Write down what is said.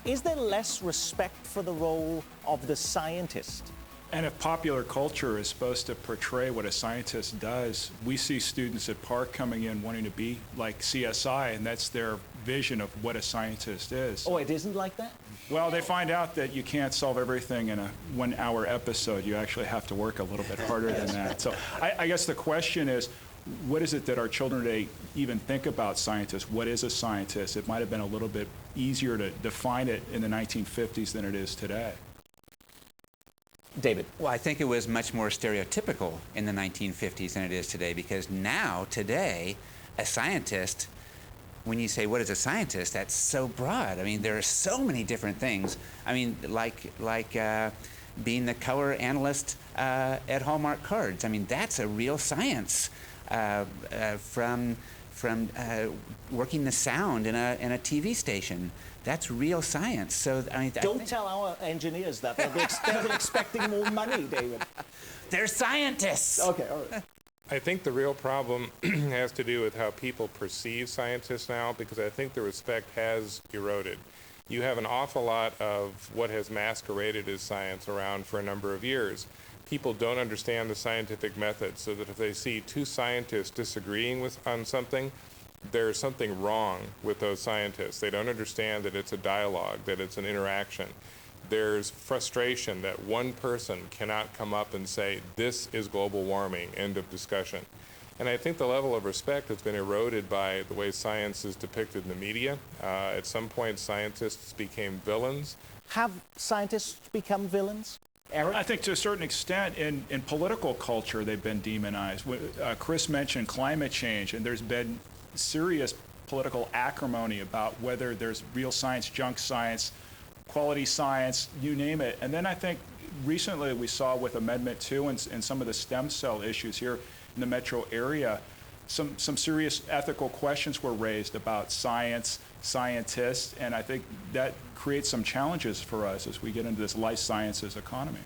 is there less respect for the role of the scientist? And if popular culture is supposed to portray what a scientist does, we see students at Park coming in wanting to be like CSI, and that's their vision of what a scientist is. Oh, it isn't like that? Well, they find out that you can't solve everything in a 1-hour episode. You actually have to work a little bit harder than that. So I guess the question is, what is it that our children today even think about scientists? What is a scientist? It might have been a little bit easier to define it in the 1950s than it is today. David? Well, I think it was much more stereotypical in the 1950s than it is today, because now, today, a scientist, when you say, what is a scientist, that's so broad. I mean, there are so many different things. I mean, like being the color analyst at Hallmark Cards. I mean, that's a real science. From working the sound in a TV station. That's real science. So I mean, don't tell our engineers that. They'll be expecting more money, David. They're scientists. Okay, all right. I think the real problem has to do with how people perceive scientists now, because I think the respect has eroded. You have an awful lot of what has masqueraded as science around for a number of years. People don't understand the scientific method, so that if they see two scientists disagreeing on something, there's something wrong with those scientists. They don't understand that it's a dialogue, that it's an interaction. There's frustration that one person cannot come up and say, this is global warming, end of discussion. And I think the level of respect has been eroded by the way science is depicted in the media. At some point, scientists became villains. Have scientists become villains? ERIK? I think to a certain extent in political culture they've been demonized. Chris mentioned climate change, and there's been serious political acrimony about whether there's real science, junk science, quality science, you name it. And then I think recently we saw with Amendment 2 and some of the stem cell issues here in the metro area, some serious ethical questions were raised about science, scientists, and I think that creates some challenges for us as we get into this life sciences economy.